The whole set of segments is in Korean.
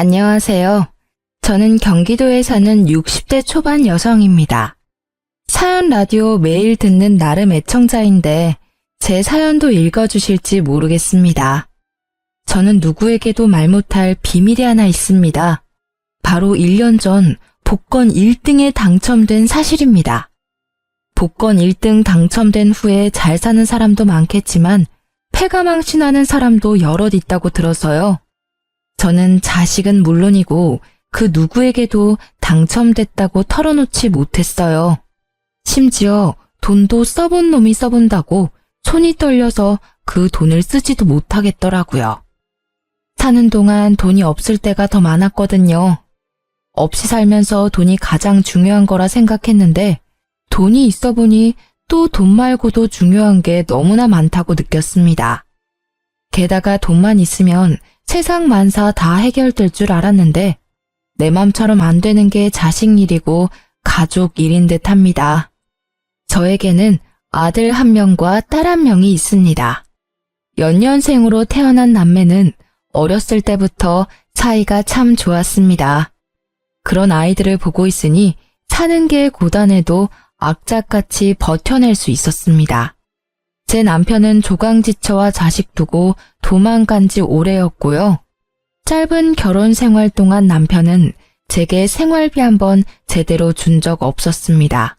안녕하세요. 저는 경기도에 사는 60대 초반 여성입니다. 사연 라디오 매일 듣는 나름 애청자인데 제 사연도 읽어주실지 모르겠습니다. 저는 누구에게도 말 못할 비밀이 하나 있습니다. 바로 1년 전 복권 1등에 당첨된 사실입니다. 복권 1등 당첨된 후에 잘 사는 사람도 많겠지만 패가망신하는 사람도 여럿 있다고 들어서요. 저는 자식은 물론이고 그 누구에게도 당첨됐다고 털어놓지 못했어요. 심지어 돈도 써본 놈이 써본다고 손이 떨려서 그 돈을 쓰지도 못하겠더라고요. 사는 동안 돈이 없을 때가 더 많았거든요. 없이 살면서 돈이 가장 중요한 거라 생각했는데 돈이 있어 보니 또 돈 말고도 중요한 게 너무나 많다고 느꼈습니다. 게다가 돈만 있으면 세상 만사 다 해결될 줄 알았는데 내 맘처럼 안 되는 게 자식 일이고 가족 일인 듯 합니다. 저에게는 아들 1명과 딸 1명이 있습니다. 연년생으로 태어난 남매는 어렸을 때부터 사이가 참 좋았습니다. 그런 아이들을 보고 있으니 사는 게 고단해도 악착같이 버텨낼 수 있었습니다. 제 남편은 조강지처와 자식 두고 도망간 지 오래였고요. 짧은 결혼 생활 동안 남편은 제게 생활비 한번 제대로 준 적 없었습니다.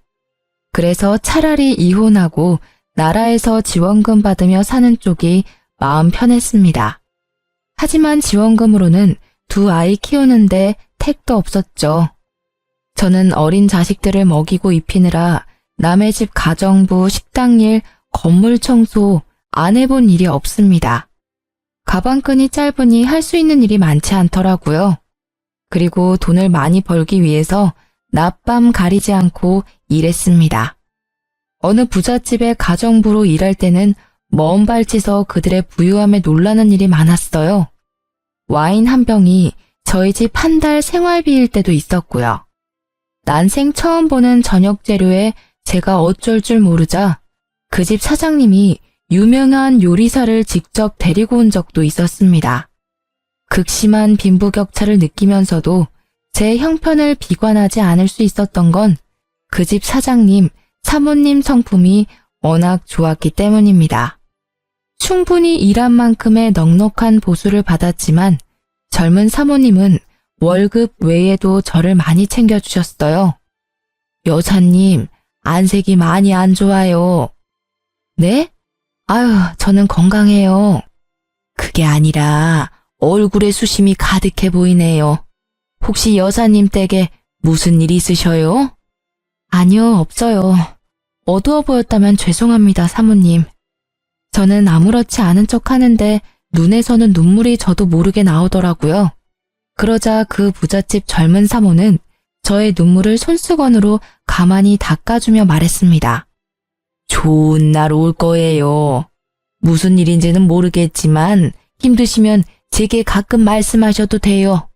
그래서 차라리 이혼하고 나라에서 지원금 받으며 사는 쪽이 마음 편했습니다. 하지만 지원금으로는 2 아이 키우는데 택도 없었죠. 저는 어린 자식들을 먹이고 입히느라 남의 집 가정부, 식당일, 건물 청소 안 해본 일이 없습니다. 가방끈이 짧으니 할 수 있는 일이 많지 않더라고요. 그리고 돈을 많이 벌기 위해서 낮밤 가리지 않고 일했습니다. 어느 부잣집의 가정부로 일할 때는 먼 발치서 그들의 부유함에 놀라는 일이 많았어요. 와인 한 병이 저희 집 한 달 생활비일 때도 있었고요. 난생 처음 보는 저녁 재료에 제가 어쩔 줄 모르자 그 집 사장님이 유명한 요리사를 직접 데리고 온 적도 있었습니다. 극심한 빈부격차를 느끼면서도 제 형편을 비관하지 않을 수 있었던 건 그 집 사장님, 사모님 성품이 워낙 좋았기 때문입니다. 충분히 일한 만큼의 넉넉한 보수를 받았지만 젊은 사모님은 월급 외에도 저를 많이 챙겨주셨어요. 여사님, 안색이 많이 안 좋아요. 네? 아유, 저는 건강해요. 그게 아니라 얼굴에 수심이 가득해 보이네요. 혹시 여사님 댁에 무슨 일 있으셔요? 아니요, 없어요. 어두워 보였다면 죄송합니다, 사모님. 저는 아무렇지 않은 척 하는데 눈에서는 눈물이 저도 모르게 나오더라고요. 그러자 그 부잣집 젊은 사모는 저의 눈물을 손수건으로 가만히 닦아주며 말했습니다. 좋은 날 올 거예요. 무슨 일인지는 모르겠지만 힘드시면 제게 가끔 말씀하셔도 돼요.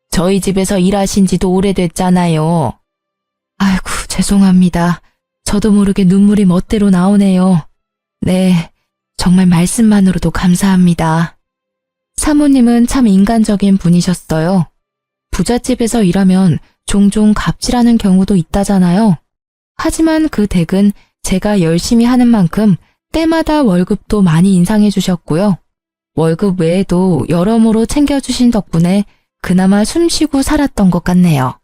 저희 집에서 일하신 지도 오래됐잖아요. 아이고, 죄송합니다. 저도 모르게 눈물이 멋대로 나오네요. 네, 정말 말씀만으로도 감사합니다. 사모님은 참 인간적인 분이셨어요. 부잣집에서 일하면 종종 갑질하는 경우도 있다잖아요. 하지만 그 댁은 제가 열심히 하는 만큼 때마다 월급도 많이 인상해 주셨고요. 월급 외에도 여러모로 챙겨주신 덕분에 그나마 숨쉬고 살았던 것 같네요.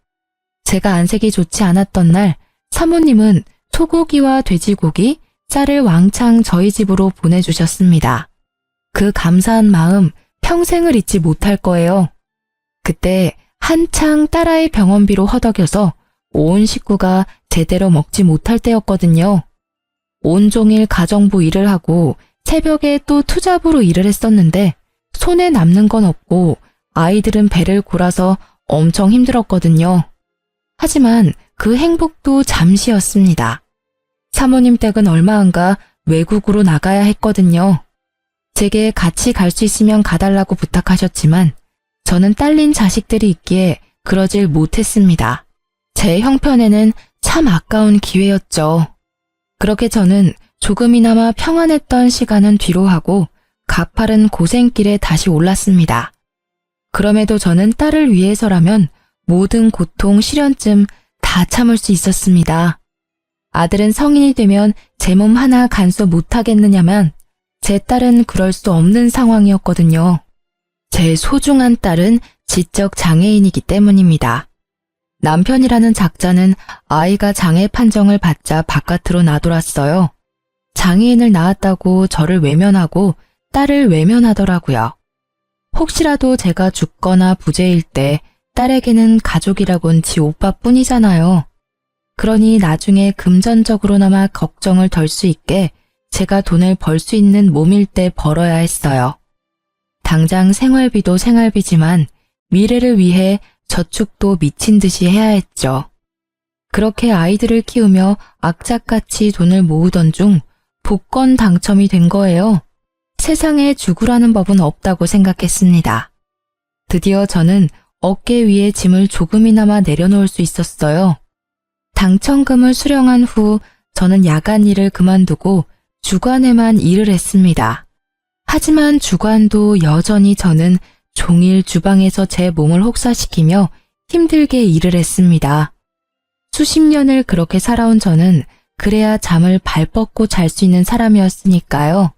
제가 안색이 좋지 않았던 날 사모님은 소고기와 돼지고기, 쌀을 왕창 저희 집으로 보내주셨습니다. 그 감사한 마음 평생을 잊지 못할 거예요. 그때 한창 딸아이 병원비로 허덕여서 온 식구가 제대로 먹지 못할 때였거든요. 온종일 가정부 일을 하고 새벽에 또 투잡으로 일을 했었는데 손에 남는 건 없고 아이들은 배를 골아서 엄청 힘들었거든요. 하지만 그 행복도 잠시였습니다. 사모님 댁은 얼마 안 가 외국으로 나가야 했거든요. 제게 같이 갈 수 있으면 가달라고 부탁하셨지만 저는 딸린 자식들이 있기에 그러질 못했습니다. 제 형편에는 참 아까운 기회였죠. 그렇게 저는 조금이나마 평안했던 시간은 뒤로 하고 가파른 고생길에 다시 올랐습니다. 그럼에도 저는 딸을 위해서라면 모든 고통, 시련쯤 다 참을 수 있었습니다. 아들은 성인이 되면 제 몸 하나 간수 못하겠느냐면 제 딸은 그럴 수 없는 상황이었거든요. 제 소중한 딸은 지적 장애인이기 때문입니다. 남편이라는 작자는 아이가 장애 판정을 받자 바깥으로 나돌았어요. 장애인을 낳았다고 저를 외면하고 딸을 외면하더라고요. 혹시라도 제가 죽거나 부재일 때 딸에게는 가족이라곤 지 오빠뿐이잖아요. 그러니 나중에 금전적으로나마 걱정을 덜 수 있게 제가 돈을 벌 수 있는 몸일 때 벌어야 했어요. 당장 생활비도 생활비지만 미래를 위해 저축도 미친 듯이 해야 했죠. 그렇게 아이들을 키우며 악착같이 돈을 모으던 중 복권 당첨이 된 거예요. 세상에 죽으라는 법은 없다고 생각했습니다. 드디어 저는 어깨 위에 짐을 조금이나마 내려놓을 수 있었어요. 당첨금을 수령한 후 저는 야간 일을 그만두고 주간에만 일을 했습니다. 하지만 주간도 여전히 저는 종일 주방에서 제 몸을 혹사시키며 힘들게 일을 했습니다. 수십 년을 그렇게 살아온 저는 그래야 잠을 발 뻗고 잘 수 있는 사람이었으니까요.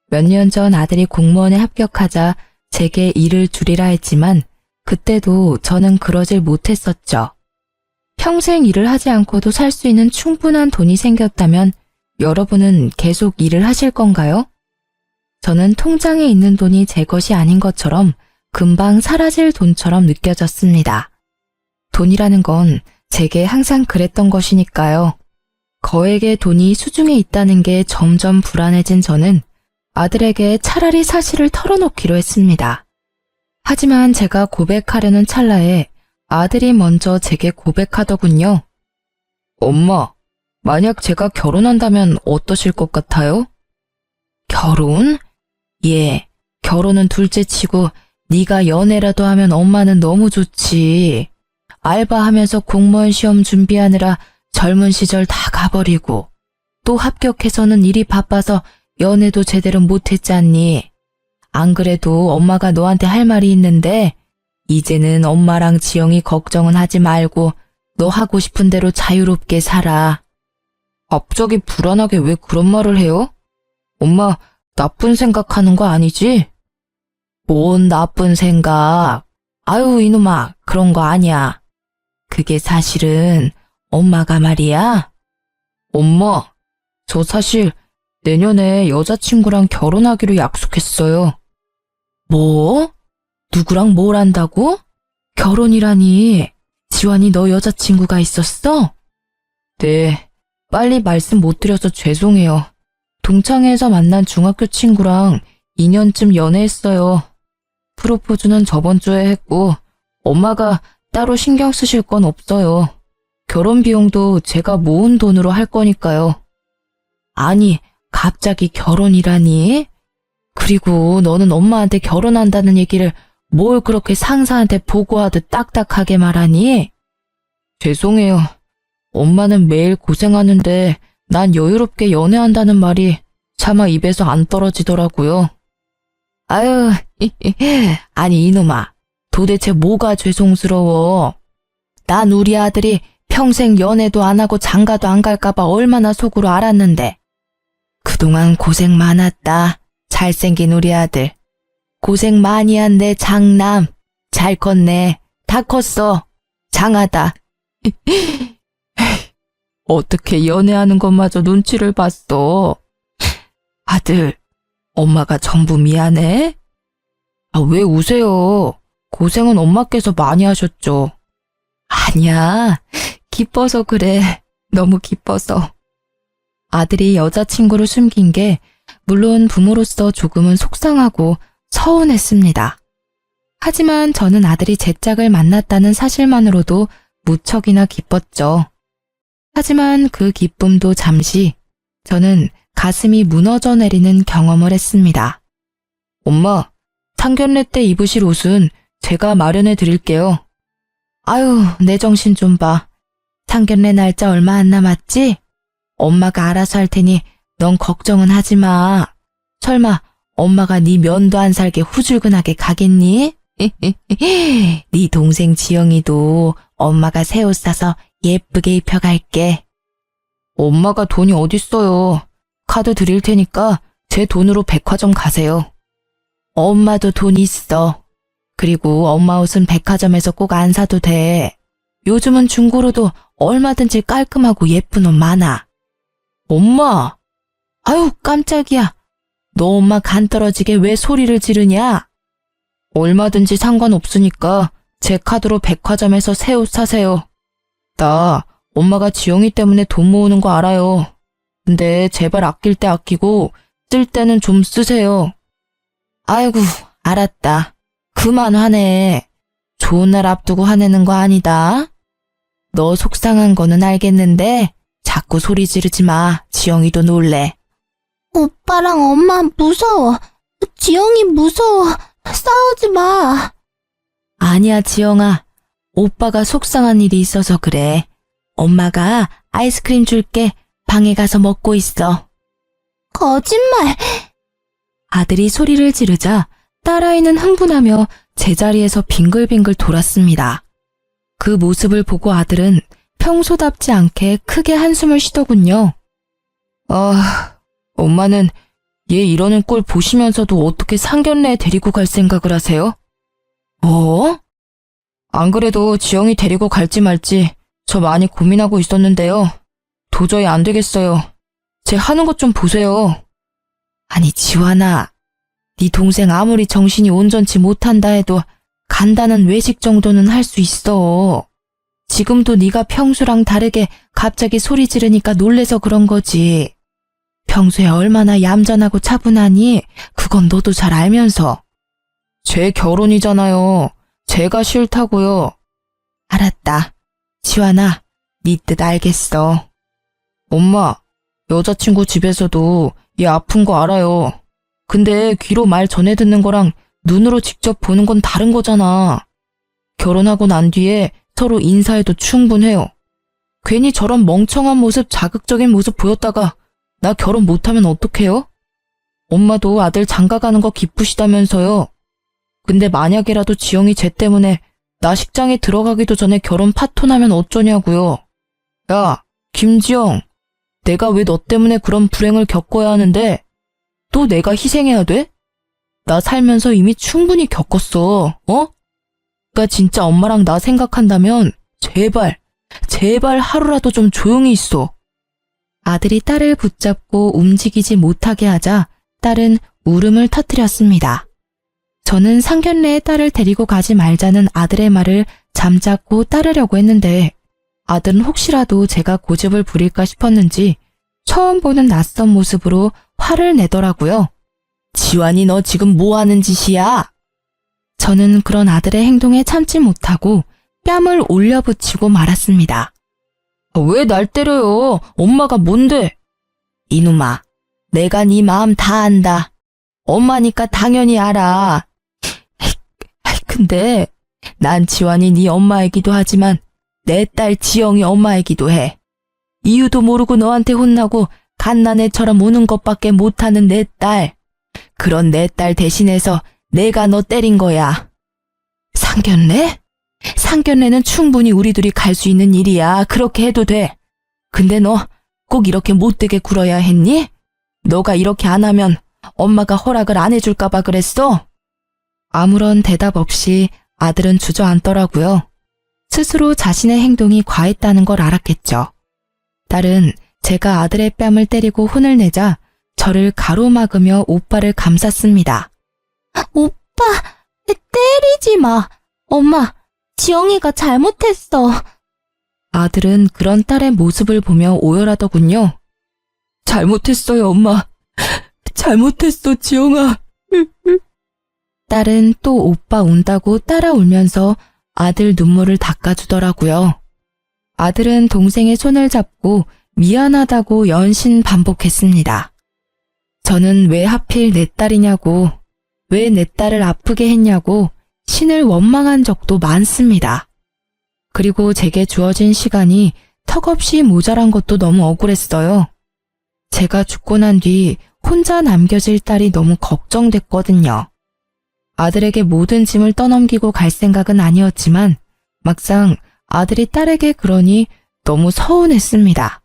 몇 년 전 아들이 공무원에 합격하자 제게 일을 줄이라 했지만 그때도 저는 그러질 못했었죠. 평생 일을 하지 않고도 살 수 있는 충분한 돈이 생겼다면 여러분은 계속 일을 하실 건가요? 저는 통장에 있는 돈이 제 것이 아닌 것처럼 금방 사라질 돈처럼 느껴졌습니다. 돈이라는 건 제게 항상 그랬던 것이니까요. 거액의 돈이 수중에 있다는 게 점점 불안해진 저는 아들에게 차라리 사실을 털어놓기로 했습니다. 하지만 제가 고백하려는 찰나에 아들이 먼저 제게 고백하더군요. 엄마, 만약 제가 결혼한다면 어떠실 것 같아요? 결혼? 예, 결혼은 둘째치고 네가 연애라도 하면 엄마는 너무 좋지. 알바하면서 공무원 시험 준비하느라 젊은 시절 다 가버리고 또 합격해서는 일이 바빠서 연애도 제대로 못했잖니. 안 그래도 엄마가 너한테 할 말이 있는데 이제는 엄마랑 지영이 걱정은 하지 말고 너 하고 싶은 대로 자유롭게 살아. 갑자기 불안하게 왜 그런 말을 해요? 엄마, 나쁜 생각하는 거 아니지? 뭔 나쁜 생각. 아유, 이놈아, 그런 거 아니야. 그게 사실은 엄마가 말이야. 엄마, 저 사실 내년에 여자친구랑 결혼하기로 약속했어요. 뭐? 누구랑 뭘 한다고? 결혼이라니. 지환이 너 여자친구가 있었어? 네, 빨리 말씀 못 드려서 죄송해요. 동창회에서 만난 중학교 친구랑 2년쯤 연애했어요. 프로포즈는 저번 주에 했고 엄마가 따로 신경 쓰실 건 없어요. 결혼 비용도 제가 모은 돈으로 할 거니까요. 아니, 갑자기 결혼이라니? 그리고 너는 엄마한테 결혼한다는 얘기를 뭘 그렇게 상사한테 보고하듯 딱딱하게 말하니? 죄송해요. 엄마는 매일 고생하는데 난 여유롭게 연애한다는 말이 차마 입에서 안 떨어지더라고요. 아유, 아니 이놈아, 도대체 뭐가 죄송스러워? 난 우리 아들이 평생 연애도 안 하고 장가도 안 갈까봐 얼마나 속으로 알았는데. 그동안 고생 많았다. 잘생긴 우리 아들. 고생 많이 한 내 장남. 잘 컸네. 다 컸어. 장하다. 어떻게 연애하는 것마저 눈치를 봤어. 아들, 엄마가 전부 미안해? 아, 왜 우세요? 고생은 엄마께서 많이 하셨죠. 아니야, 기뻐서 그래. 너무 기뻐서. 아들이 여자친구를 숨긴 게 물론 부모로서 조금은 속상하고 서운했습니다. 하지만 저는 아들이 제 짝을 만났다는 사실만으로도 무척이나 기뻤죠. 하지만 그 기쁨도 잠시 저는 가슴이 무너져 내리는 경험을 했습니다. 엄마, 상견례 때 입으실 옷은 제가 마련해 드릴게요. 아유, 내 정신 좀 봐. 상견례 날짜 얼마 안 남았지? 엄마가 알아서 할 테니 넌 걱정은 하지 마. 설마 엄마가 네 면도 안 살게 후줄근하게 가겠니? 네 동생 지영이도 엄마가 새 옷 사서 예쁘게 입혀갈게. 엄마가 돈이 어딨어요. 카드 드릴 테니까 제 돈으로 백화점 가세요. 엄마도 돈 있어. 그리고 엄마 옷은 백화점에서 꼭 안 사도 돼. 요즘은 중고로도 얼마든지 깔끔하고 예쁜 옷 많아. 엄마! 아유, 깜짝이야. 너 엄마 간 떨어지게 왜 소리를 지르냐? 얼마든지 상관없으니까 제 카드로 백화점에서 새 옷 사세요. 나 엄마가 지영이 때문에 돈 모으는 거 알아요. 근데 제발 아낄 때 아끼고 쓸 때는 좀 쓰세요. 아이고, 알았다. 그만 화내. 좋은 날 앞두고 화내는 거 아니다. 너 속상한 거는 알겠는데 자꾸 소리 지르지 마. 지영이도 놀래. 오빠랑 엄마 무서워. 지영이 무서워. 싸우지 마. 아니야, 지영아. 오빠가 속상한 일이 있어서 그래. 엄마가 아이스크림 줄게. 방에 가서 먹고 있어. 거짓말. 아들이 소리를 지르자 딸아이는 흥분하며 제자리에서 빙글빙글 돌았습니다. 그 모습을 보고 아들은 평소답지 않게 크게 한숨을 쉬더군요. 아, 엄마는 얘 이러는 꼴 보시면서도 어떻게 상견례에 데리고 갈 생각을 하세요? 뭐? 안 그래도 지영이 데리고 갈지 말지 저 많이 고민하고 있었는데요. 도저히 안 되겠어요. 제 하는 것 좀 보세요. 아니, 지환아. 네 동생 아무리 정신이 온전치 못한다 해도 간단한 외식 정도는 할 수 있어. 지금도 네가 평소랑 다르게 갑자기 소리 지르니까 놀래서 그런 거지. 평소에 얼마나 얌전하고 차분하니 그건 너도 잘 알면서. 제 결혼이잖아요. 제가 싫다고요. 알았다. 지환아, 네 뜻 알겠어. 엄마, 여자친구 집에서도 얘 아픈 거 알아요. 근데 귀로 말 전해 듣는 거랑 눈으로 직접 보는 건 다른 거잖아. 결혼하고 난 뒤에 서로 인사해도 충분해요. 괜히 저런 멍청한 모습, 자극적인 모습 보였다가 나 결혼 못하면 어떡해요? 엄마도 아들 장가가는 거 기쁘시다면서요. 근데 만약이라도 지영이 쟤 때문에 나 식장에 들어가기도 전에 결혼 파토나면 어쩌냐고요. 야, 김지영. 내가 왜 너 때문에 그런 불행을 겪어야 하는데 또 내가 희생해야 돼? 나 살면서 이미 충분히 겪었어. 그러니까 진짜 엄마랑 나 생각한다면 제발 하루라도 좀 조용히 있어. 아들이 딸을 붙잡고 움직이지 못하게 하자 딸은 울음을 터뜨렸습니다. 저는 상견례에 딸을 데리고 가지 말자는 아들의 말을 잠자코 따르려고 했는데 아들은 혹시라도 제가 고집을 부릴까 싶었는지 처음 보는 낯선 모습으로 화를 내더라고요. 지환이 너 지금 뭐 하는 짓이야? 저는 그런 아들의 행동에 참지 못하고 뺨을 올려붙이고 말았습니다. 왜 날 때려요? 엄마가 뭔데? 이놈아, 내가 네 마음 다 안다. 엄마니까 당연히 알아. 근데 난 지환이 네 엄마이기도 하지만 내 딸 지영이 엄마이기도 해. 이유도 모르고 너한테 혼나고 갓난애처럼 우는 것밖에 못하는 내 딸. 그런 내 딸 대신해서 내가 너 때린 거야. 상견례? 상견례는 충분히 우리 둘이 갈 수 있는 일이야. 그렇게 해도 돼. 근데 너 꼭 이렇게 못되게 굴어야 했니? 너가 이렇게 안 하면 엄마가 허락을 안 해줄까 봐 그랬어? 아무런 대답 없이 아들은 주저앉더라고요. 스스로 자신의 행동이 과했다는 걸 알았겠죠. 딸은 제가 아들의 뺨을 때리고 혼을 내자 저를 가로막으며 오빠를 감쌌습니다. 오빠, 때리지 마. 엄마, 지영이가 잘못했어. 아들은 그런 딸의 모습을 보며 오열하더군요. 잘못했어요, 엄마. 잘못했어, 지영아. 딸은 또 오빠 운다고 따라 울면서 아들 눈물을 닦아주더라고요. 아들은 동생의 손을 잡고 미안하다고 연신 반복했습니다. 저는 왜 하필 내 딸이냐고, 왜 내 딸을 아프게 했냐고 신을 원망한 적도 많습니다. 그리고 제게 주어진 시간이 턱없이 모자란 것도 너무 억울했어요. 제가 죽고 난 뒤 혼자 남겨질 딸이 너무 걱정됐거든요. 아들에게 모든 짐을 떠넘기고 갈 생각은 아니었지만 막상 아들이 딸에게 그러니 너무 서운했습니다.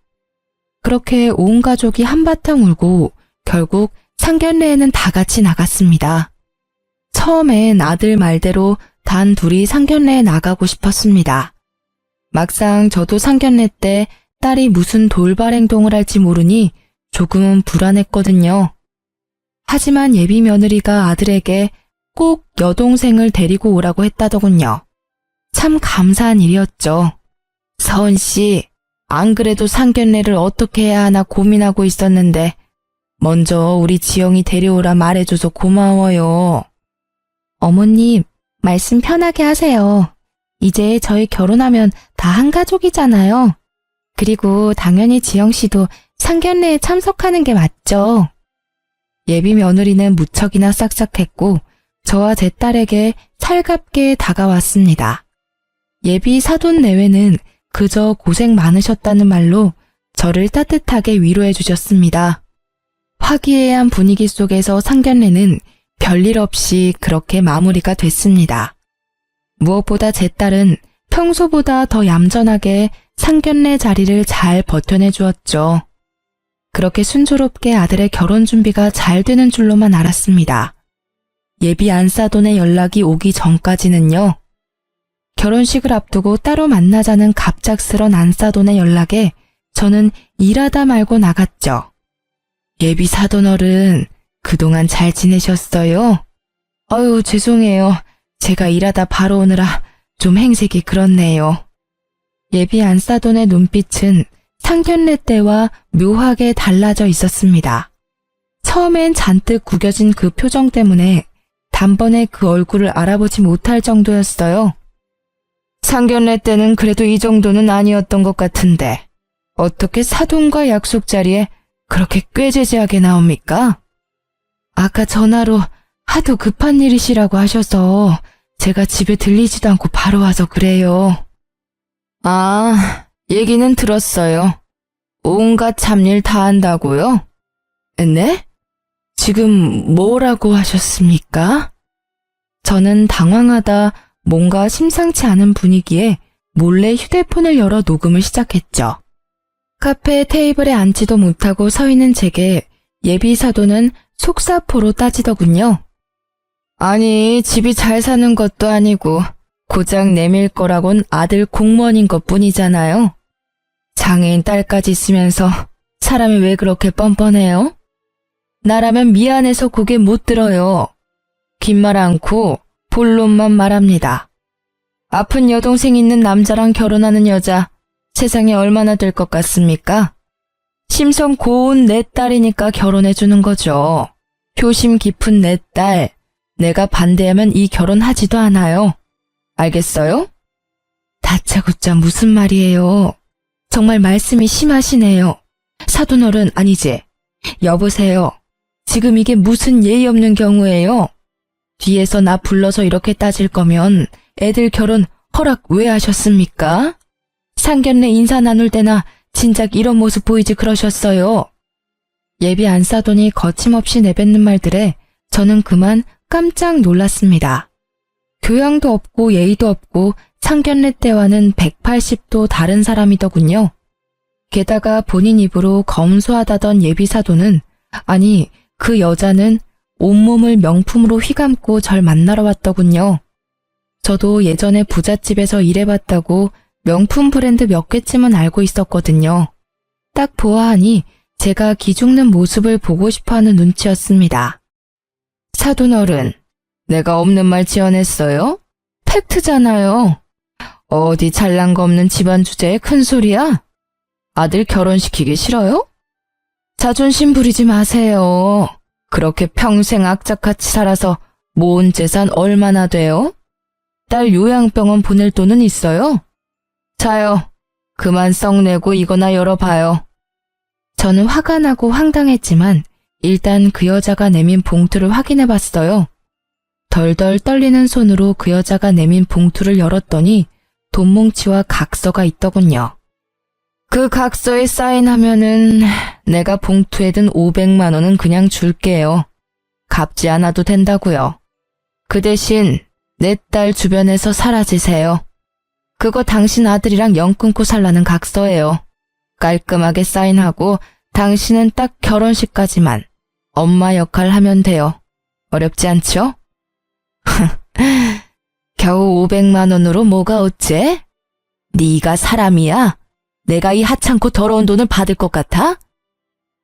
그렇게 온 가족이 한바탕 울고 결국 상견례에는 다 같이 나갔습니다. 처음엔 아들 말대로 단 둘이 상견례에 나가고 싶었습니다. 막상 저도 상견례 때 딸이 무슨 돌발 행동을 할지 모르니 조금은 불안했거든요. 하지만 예비 며느리가 아들에게 꼭 여동생을 데리고 오라고 했다더군요. 참 감사한 일이었죠. 서은 씨, 안 그래도 상견례를 어떻게 해야 하나 고민하고 있었는데 먼저 우리 지영이 데려오라 말해줘서 고마워요. 어머님, 말씀 편하게 하세요. 이제 저희 결혼하면 다 한 가족이잖아요. 그리고 당연히 지영 씨도 상견례에 참석하는 게 맞죠. 예비 며느리는 무척이나 싹싹했고 저와 제 딸에게 살갑게 다가왔습니다. 예비 사돈 내외는 그저 고생 많으셨다는 말로 저를 따뜻하게 위로해 주셨습니다. 화기애애한 분위기 속에서 상견례는 별일 없이 그렇게 마무리가 됐습니다. 무엇보다 제 딸은 평소보다 더 얌전하게 상견례 자리를 잘 버텨내 주었죠. 그렇게 순조롭게 아들의 결혼 준비가 잘 되는 줄로만 알았습니다. 예비 안사돈의 연락이 오기 전까지는요. 결혼식을 앞두고 따로 만나자는 갑작스런 안사돈의 연락에 저는 일하다 말고 나갔죠. 예비 사돈어른, 그동안 잘 지내셨어요? 아유, 죄송해요. 제가 일하다 바로 오느라 좀 행색이 그렇네요. 예비 안사돈의 눈빛은 상견례 때와 묘하게 달라져 있었습니다. 처음엔 잔뜩 구겨진 그 표정 때문에 단번에 그 얼굴을 알아보지 못할 정도였어요. 상견례 때는 그래도 이 정도는 아니었던 것 같은데 어떻게 사돈과 약속 자리에 그렇게 꾀죄죄하게 나옵니까? 아까 전화로 하도 급한 일이시라고 하셔서 제가 집에 들리지도 않고 바로 와서 그래요. 아, 얘기는 들었어요. 온갖 잡일 다 한다고요? 네? 지금 뭐라고 하셨습니까? 저는 당황하다 뭔가 심상치 않은 분위기에 몰래 휴대폰을 열어 녹음을 시작했죠. 카페 테이블에 앉지도 못하고 서 있는 제게 예비 사돈은 속사포로 따지더군요. 아니, 집이 잘 사는 것도 아니고 고작 내밀 거라곤 아들 공무원인 것뿐이잖아요. 장애인 딸까지 있으면서 사람이 왜 그렇게 뻔뻔해요? 나라면 미안해서 고개 못 들어요. 긴 말 않고 본론만 말합니다. 아픈 여동생 있는 남자랑 결혼하는 여자 세상에 얼마나 될 것 같습니까? 심성 고운 내 딸이니까 결혼해주는 거죠. 효심 깊은 내 딸, 내가 반대하면 이 결혼하지도 않아요. 알겠어요? 다짜고짜 무슨 말이에요. 정말 말씀이 심하시네요. 사돈어른 아니지? 여보세요. 지금 이게 무슨 예의 없는 경우예요? 뒤에서 나 불러서 이렇게 따질 거면 애들 결혼 허락 왜 하셨습니까? 상견례 인사 나눌 때나 진작 이런 모습 보이지 그러셨어요. 예비 안사돈이 거침없이 내뱉는 말들에 저는 그만 깜짝 놀랐습니다. 교양도 없고 예의도 없고 상견례 때와는 180도 다른 사람이더군요. 게다가 본인 입으로 검소하다던 예비 사돈은, 아니 그 여자는 온몸을 명품으로 휘감고 절 만나러 왔더군요. 저도 예전에 부잣집에서 일해봤다고 명품 브랜드 몇 개쯤은 알고 있었거든요. 딱 보아하니 제가 기죽는 모습을 보고 싶어하는 눈치였습니다. 사돈어른, 내가 없는 말 지어냈어요? 팩트잖아요. 어디 잘난 거 없는 집안 주제에 큰 소리야? 아들 결혼시키기 싫어요? 자존심 부리지 마세요. 그렇게 평생 악착같이 살아서 모은 재산 얼마나 돼요? 딸 요양병원 보낼 돈은 있어요? 자요, 그만 썩내고 이거나 열어봐요. 저는 화가 나고 황당했지만 일단 그 여자가 내민 봉투를 확인해봤어요. 덜덜 떨리는 손으로 그 여자가 내민 봉투를 열었더니 돈뭉치와 각서가 있더군요. 그 각서에 사인하면은 내가 봉투에 든 500만 원은 그냥 줄게요. 갚지 않아도 된다고요. 그 대신 내 딸 주변에서 사라지세요. 그거 당신 아들이랑 연 끊고 살라는 각서예요. 깔끔하게 사인하고 당신은 딱 결혼식까지만 엄마 역할 하면 돼요. 어렵지 않죠? 겨우 500만 원으로 뭐가 어째? 네가 사람이야? 내가 이 하찮고 더러운 돈을 받을 것 같아?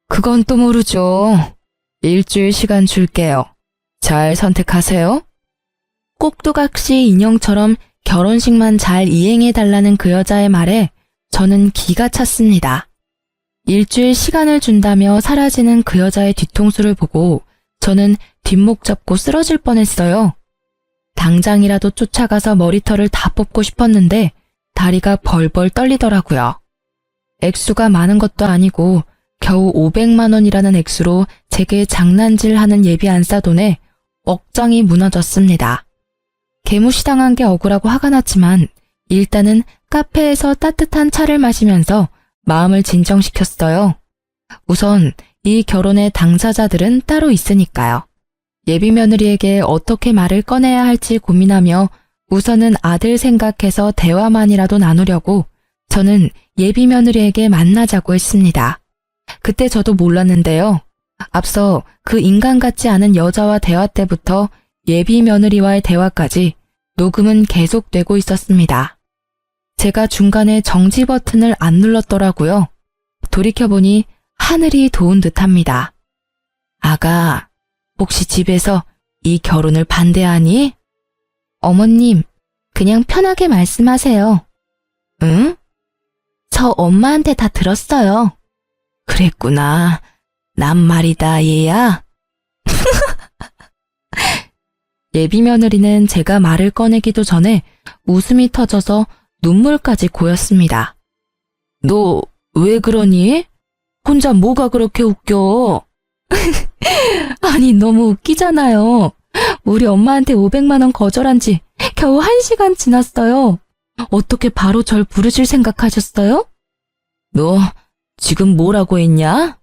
그건 또 모르죠. 일주일 시간 줄게요. 잘 선택하세요. 꼭두각시 인형처럼 결혼식만 잘 이행해달라는 그 여자의 말에 저는 기가 찼습니다. 일주일 시간을 준다며 사라지는 그 여자의 뒤통수를 보고 저는 뒷목 잡고 쓰러질 뻔했어요. 당장이라도 쫓아가서 머리털을 다 뽑고 싶었는데 다리가 벌벌 떨리더라고요. 액수가 많은 것도 아니고 겨우 500만 원이라는 액수로 제게 장난질하는 예비 안사돈에 억장이 무너졌습니다. 개무시당한 게 억울하고 화가 났지만 일단은 카페에서 따뜻한 차를 마시면서 마음을 진정시켰어요. 우선 이 결혼의 당사자들은 따로 있으니까요. 예비 며느리에게 어떻게 말을 꺼내야 할지 고민하며 우선은 아들 생각해서 대화만이라도 나누려고 저는 예비 며느리에게 만나자고 했습니다. 그때 저도 몰랐는데요. 앞서 그 인간 같지 않은 여자와 대화 때부터 예비 며느리와의 대화까지 녹음은 계속되고 있었습니다. 제가 중간에 정지 버튼을 안 눌렀더라고요. 돌이켜보니 하늘이 도운 듯합니다. 아가, 혹시 집에서 이 결혼을 반대하니? 어머님, 그냥 편하게 말씀하세요. 응? 저 엄마한테 다 들었어요. 그랬구나. 난 말이다, 얘야. 예비 며느리는 제가 말을 꺼내기도 전에 웃음이 터져서 눈물까지 고였습니다. 너 왜 그러니? 혼자 뭐가 그렇게 웃겨? 아니, 너무 웃기잖아요. 우리 엄마한테 500만 원 거절한 지 겨우 1시간 지났어요. 어떻게 바로 절 부르실 생각하셨어요? 너 지금 뭐라고 했냐?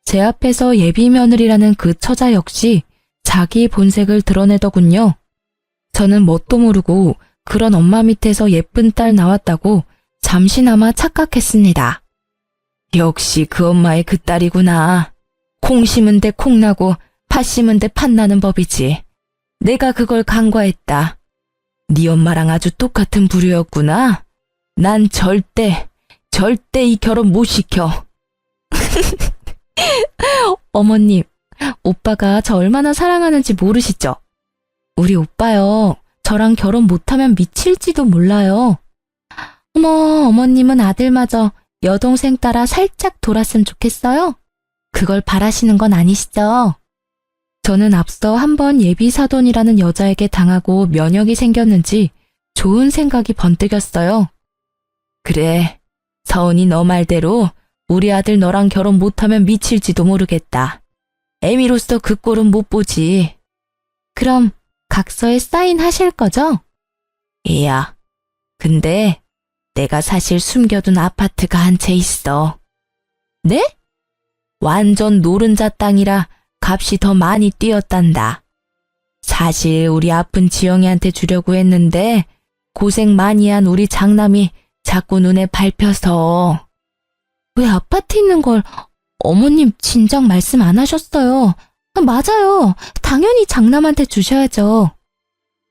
제 앞에서 예비 며느리라는 그 처자 역시 자기 본색을 드러내더군요. 저는 뭣도 모르고 그런 엄마 밑에서 예쁜 딸 나왔다고 잠시나마 착각했습니다. 역시 그 엄마의 그 딸이구나. 콩 심은 데 콩 나고 팥 심은 데 팥 나는 법이지. 내가 그걸 간과했다. 네 엄마랑 아주 똑같은 부류였구나. 난 절대 이 결혼 못 시켜. 어머님, 오빠가 저 얼마나 사랑하는지 모르시죠? 우리 오빠요, 저랑 결혼 못하면 미칠지도 몰라요. 어머, 어머님은 아들마저 여동생 따라 살짝 돌았으면 좋겠어요? 그걸 바라시는 건 아니시죠? 저는 앞서 한번 예비 사돈이라는 여자에게 당하고 면역이 생겼는지 좋은 생각이 번뜩였어요. 그래, 서은이 너 말대로 우리 아들 너랑 결혼 못하면 미칠지도 모르겠다. 애미로서 그 꼴은 못 보지. 그럼 각서에 사인하실 거죠? 얘야, 근데 내가 사실 숨겨둔 아파트가 한 채 있어. 네? 완전 노른자 땅이라 값이 더 많이 뛰었단다. 사실 우리 아픈 지영이한테 주려고 했는데 고생 많이 한 우리 장남이 자꾸 눈에 밟혀서. 왜 아파트 있는 걸 어머님 진작 말씀 안 하셨어요? 맞아요. 당연히 장남한테 주셔야죠.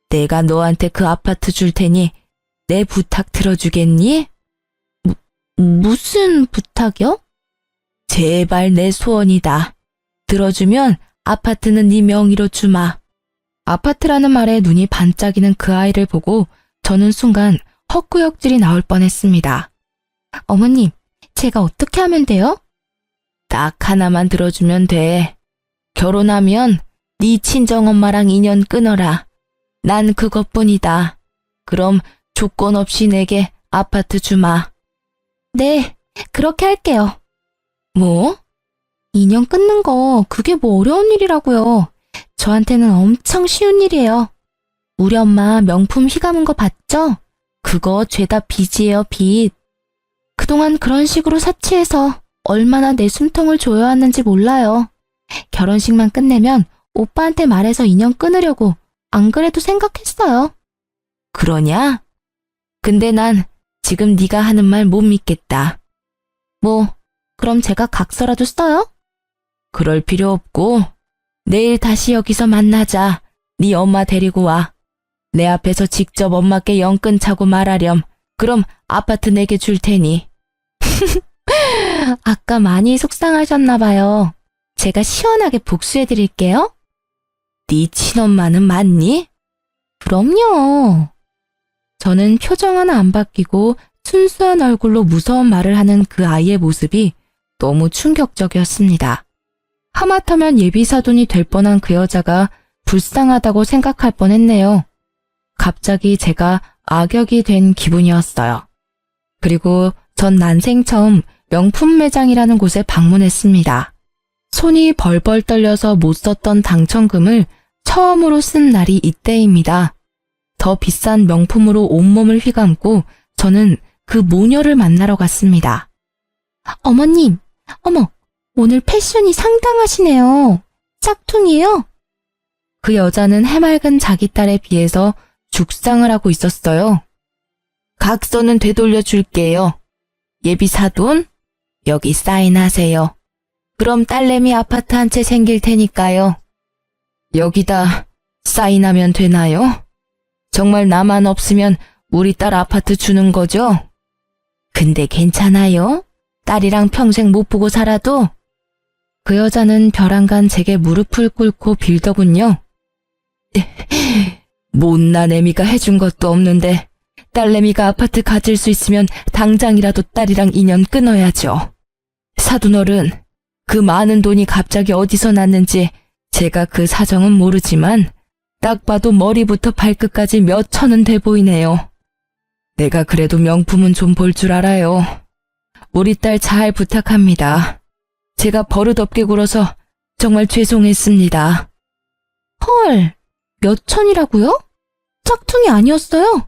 내가 너한테 그 아파트 줄 테니 내 부탁 들어주겠니? 무슨 부탁이요? 제발 내 소원이다. 들어주면 아파트는 네 명의로 주마. 아파트라는 말에 눈이 반짝이는 그 아이를 보고 저는 순간 헛구역질이 나올 뻔했습니다. 어머님, 제가 어떻게 하면 돼요? 딱 하나만 들어주면 돼. 결혼하면 네 친정엄마랑 인연 끊어라. 난 그것뿐이다. 그럼 조건 없이 내게 아파트 주마. 네, 그렇게 할게요. 뭐? 인연 끊는 거 그게 뭐 어려운 일이라고요. 저한테는 엄청 쉬운 일이에요. 우리 엄마 명품 휘감은 거 봤죠? 그거 죄다 빚이에요, 빚. 그동안 그런 식으로 사치해서 얼마나 내 숨통을 조여왔는지 몰라요. 결혼식만 끝내면 오빠한테 말해서 인연 끊으려고 안 그래도 생각했어요. 그러냐? 근데 난 지금 네가 하는 말 못 믿겠다. 뭐, 그럼 제가 각서라도 써요? 그럴 필요 없고 내일 다시 여기서 만나자. 네 엄마 데리고 와. 내 앞에서 직접 엄마께 영끈 차고 말하렴. 그럼 아파트 내게 줄 테니. 아까 많이 속상하셨나 봐요. 제가 시원하게 복수해 드릴게요. 네 친엄마는 맞니? 그럼요. 저는 표정 하나 안 바뀌고 순수한 얼굴로 무서운 말을 하는 그 아이의 모습이 너무 충격적이었습니다. 하마터면 예비사돈이 될 뻔한 그 여자가 불쌍하다고 생각할 뻔했네요. 갑자기 제가 악역이 된 기분이었어요. 그리고 전 난생 처음 명품 매장이라는 곳에 방문했습니다. 손이 벌벌 떨려서 못 썼던 당첨금을 처음으로 쓴 날이 이때입니다. 더 비싼 명품으로 온몸을 휘감고 저는 그 모녀를 만나러 갔습니다. 어머님, 어머, 오늘 패션이 상당하시네요. 짝퉁이에요? 그 여자는 해맑은 자기 딸에 비해서 죽상을 하고 있었어요. 각서는 되돌려 줄게요. 예비 사돈, 여기 사인하세요. 그럼 딸내미 아파트 한 채 생길 테니까요. 여기다 사인하면 되나요? 정말 나만 없으면 우리 딸 아파트 주는 거죠? 근데 괜찮아요? 딸이랑 평생 못 보고 살아도? 그 여자는 벼랑간 제게 무릎을 꿇고 빌더군요. 못난 애미가 해준 것도 없는데 딸내미가 아파트 가질 수 있으면 당장이라도 딸이랑 인연 끊어야죠. 사돈어른, 그 많은 돈이 갑자기 어디서 났는지 제가 그 사정은 모르지만 딱 봐도 머리부터 발끝까지 몇 천은 돼 보이네요. 내가 그래도 명품은 좀 볼 줄 알아요. 우리 딸 잘 부탁합니다. 제가 버릇없게 굴어서 정말 죄송했습니다. 헐, 몇 천이라고요? 짝퉁이 아니었어요?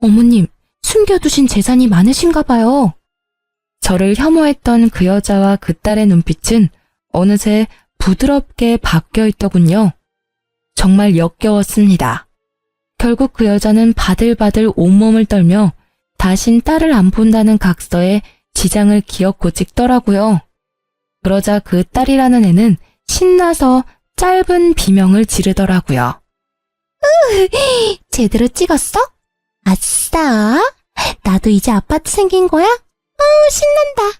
어머님, 숨겨두신 재산이 많으신가 봐요. 저를 혐오했던 그 여자와 그 딸의 눈빛은 어느새 부드럽게 바뀌어 있더군요. 정말 역겨웠습니다. 결국 그 여자는 바들바들 온몸을 떨며 다신 딸을 안 본다는 각서에 지장을 기어코 찍더라고요. 그러자 그 딸이라는 애는 신나서 짧은 비명을 지르더라고요. 제대로 찍었어? 아싸! 나도 이제 아파트 생긴 거야? 신난다.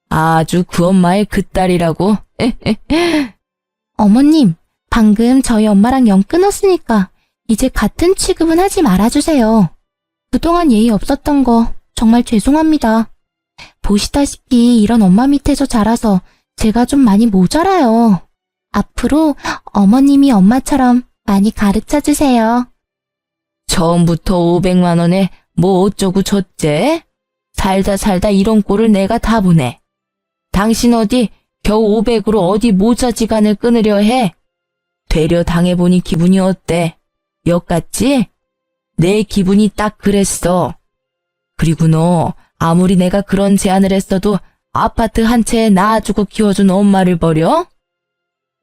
아주 그 엄마의 그 딸이라고? 어머님, 방금 저희 엄마랑 영 끊었으니까 이제 같은 취급은 하지 말아주세요. 그동안 예의 없었던 거 정말 죄송합니다. 보시다시피 이런 엄마 밑에서 자라서 제가 좀 많이 모자라요. 앞으로 어머님이 엄마처럼 많이 가르쳐주세요. 처음부터 500만 원에 뭐 어쩌고 줬제? 살다 이런 꼴을 내가 다 보네. 당신 어디 겨우 500으로 어디 모자지간을 끊으려 해? 되려 당해보니 기분이 어때? 역 같지? 내 기분이 딱 그랬어. 그리고 너 아무리 내가 그런 제안을 했어도 아파트 한 채에 낳아주고 키워준 엄마를 버려?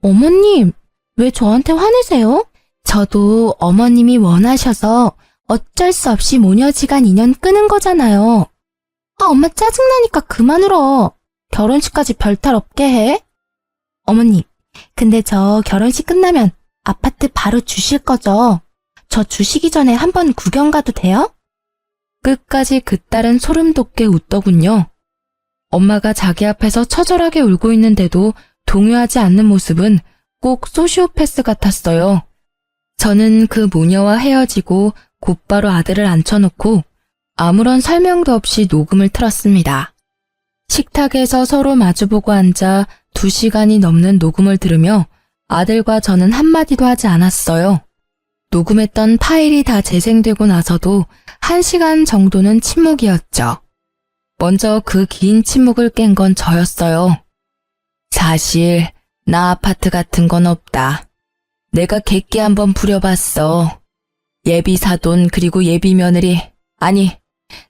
어머님, 왜 저한테 화내세요? 저도 어머님이 원하셔서 어쩔 수 없이 모녀지간 인연 끊은 거잖아요. 엄마 짜증나니까 그만 울어. 결혼식까지 별탈 없게 해. 어머님, 근데 저 결혼식 끝나면 아파트 바로 주실 거죠? 저 주시기 전에 한번 구경 가도 돼요? 끝까지 그 딸은 소름 돋게 웃더군요. 엄마가 자기 앞에서 처절하게 울고 있는데도 동요하지 않는 모습은 꼭 소시오패스 같았어요. 저는 그 모녀와 헤어지고 곧바로 아들을 앉혀놓고 아무런 설명도 없이 녹음을 틀었습니다. 식탁에서 서로 마주보고 앉아 2시간이 넘는 녹음을 들으며 아들과 저는 한마디도 하지 않았어요. 녹음했던 파일이 다 재생되고 나서도 1시간 정도는 침묵이었죠. 먼저 그 긴 침묵을 깬 건 저였어요. 사실 나 아파트 같은 건 없다. 내가 객기 한번 부려봤어. 예비 사돈 그리고 예비 며느리, 아니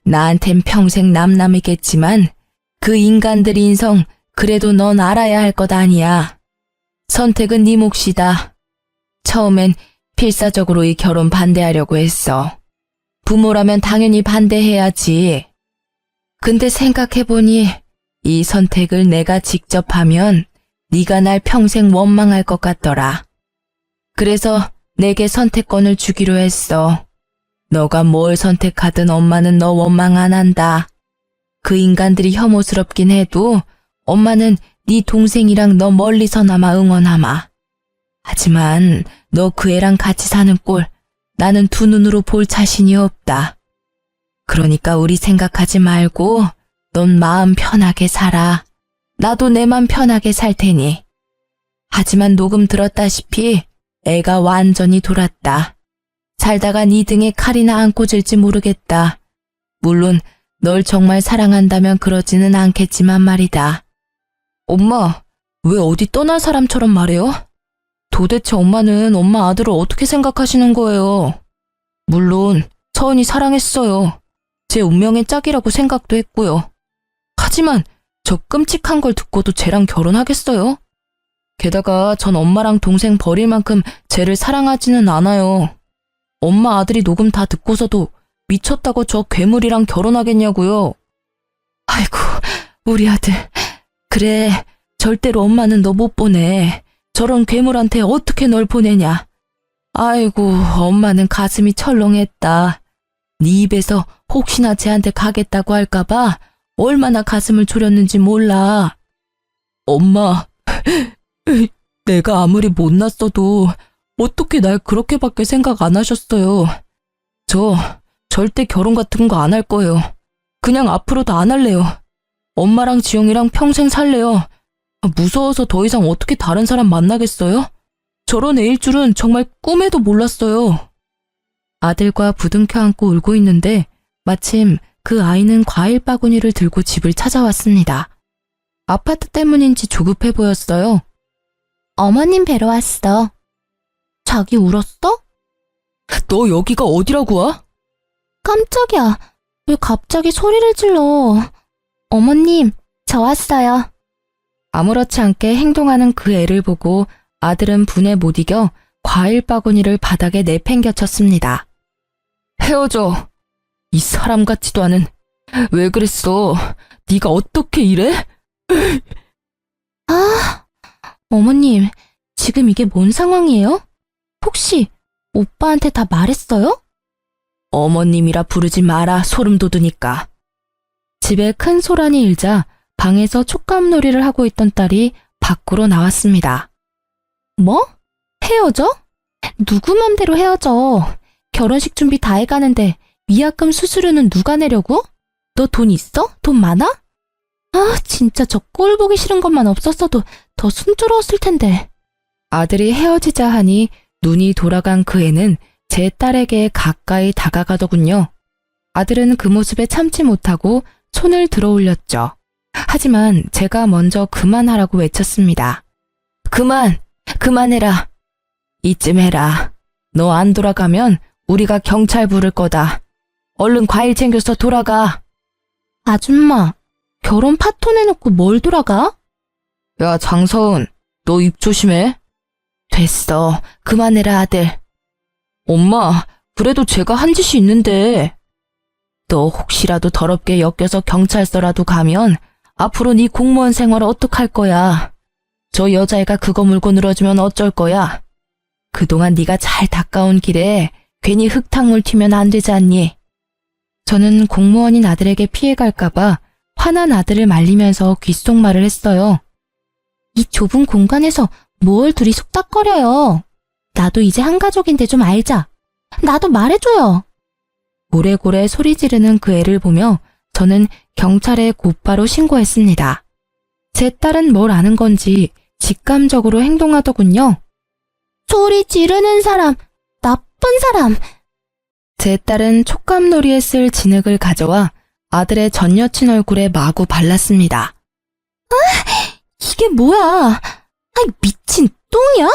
나한텐 평생 남남이겠지만 그 인간들 인성 그래도 넌 알아야 할 것 아니야. 선택은 네 몫이다. 처음엔 필사적으로 이 결혼 반대하려고 했어. 부모라면 당연히 반대해야지. 근데 생각해보니 이 선택을 내가 직접 하면 네가 날 평생 원망할 것 같더라. 그래서 내게 선택권을 주기로 했어. 너가 뭘 선택하든 엄마는 너 원망 안 한다. 그 인간들이 혐오스럽긴 해도 엄마는 네 동생이랑 너 멀리서나마 응원하마. 하지만 너 그 애랑 같이 사는 꼴 나는 두 눈으로 볼 자신이 없다. 그러니까 우리 생각하지 말고 넌 마음 편하게 살아. 나도 내 맘 편하게 살 테니. 하지만 녹음 들었다시피 애가 완전히 돌았다. 살다가 네 등에 칼이나 안 꽂을지 모르겠다. 물론 널 정말 사랑한다면 그러지는 않겠지만 말이다. 엄마, 왜 어디 떠날 사람처럼 말해요? 도대체 엄마는 엄마 아들을 어떻게 생각하시는 거예요? 물론 서은이 사랑했어요. 제 운명의 짝이라고 생각도 했고요. 하지만 저 끔찍한 걸 듣고도 쟤랑 결혼하겠어요? 게다가 전 엄마랑 동생 버릴 만큼 쟤를 사랑하지는 않아요. 엄마 아들이 녹음 다 듣고서도 미쳤다고 저 괴물이랑 결혼하겠냐고요. 아이고, 우리 아들. 그래, 절대로 엄마는 너 못 보내. 저런 괴물한테 어떻게 널 보내냐. 아이고, 엄마는 가슴이 철렁했다. 네 입에서 혹시나 쟤한테 가겠다고 할까봐 얼마나 가슴을 졸였는지 몰라. 엄마, 내가 아무리 못났어도 어떻게 날 그렇게밖에 생각 안 하셨어요. 저 절대 결혼 같은 거 안 할 거예요. 그냥 앞으로도 안 할래요. 엄마랑 지영이랑 평생 살래요. 무서워서 더 이상 어떻게 다른 사람 만나겠어요? 저런 애일 줄은 정말 꿈에도 몰랐어요. 아들과 부둥켜 안고 울고 있는데 마침 그 아이는 과일 바구니를 들고 집을 찾아왔습니다. 아파트 때문인지 조급해 보였어요. 어머님 뵈러 왔어. 자기 울었어? 너 여기가 어디라고 와? 깜짝이야. 왜 갑자기 소리를 질러. 어머님, 저 왔어요. 아무렇지 않게 행동하는 그 애를 보고 아들은 분에 못 이겨 과일 바구니를 바닥에 내팽겨쳤습니다. 헤어져. 이 사람 같지도 않은. 왜 그랬어? 네가 어떻게 이래? 아, 어머님, 지금 이게 뭔 상황이에요? 혹시 오빠한테 다 말했어요? 어머님이라 부르지 마라, 소름 돋으니까. 집에 큰 소란이 일자 방에서 촉감놀이를 하고 있던 딸이 밖으로 나왔습니다. 뭐? 헤어져? 누구 맘대로 헤어져? 결혼식 준비 다 해가는데 위약금 수수료는 누가 내려고? 너 돈 있어? 돈 많아? 아, 진짜 저 꼴 보기 싫은 것만 없었어도 더 순조로웠을 텐데. 아들이 헤어지자 하니 눈이 돌아간 그 애는 제 딸에게 가까이 다가가더군요. 아들은 그 모습에 참지 못하고 손을 들어 올렸죠. 하지만 제가 먼저 그만하라고 외쳤습니다. 그만해라. 이쯤 해라. 너 안 돌아가면 우리가 경찰 부를 거다. 얼른 과일 챙겨서 돌아가. 아줌마, 결혼 파토 내놓고 뭘 돌아가? 야, 장서은, 너 입 조심해. 됐어. 그만해라, 아들. 엄마, 그래도 제가 한 짓이 있는데. 너 혹시라도 더럽게 엮여서 경찰서라도 가면 앞으로 네 공무원 생활 어떡할 거야. 저 여자애가 그거 물고 늘어지면 어쩔 거야. 그동안 네가 잘 닦아온 길에 괜히 흙탕물 튀면 안 되지 않니? 저는 공무원인 아들에게 피해갈까봐 화난 아들을 말리면서 귓속말을 했어요. 이 좁은 공간에서 뭘 둘이 속닥거려요. 나도 이제 한 가족인데 좀 알자. 나도 말해줘요. 고래고래 소리 지르는 그 애를 보며 저는 경찰에 곧바로 신고했습니다. 제 딸은 뭘 아는 건지 직감적으로 행동하더군요. 소리 지르는 사람, 나쁜 사람. 제 딸은 촉감놀이에 쓸 진흙을 가져와 아들의 전 여친 얼굴에 마구 발랐습니다. 아, 이게 뭐야? 아이, 미친 똥이야?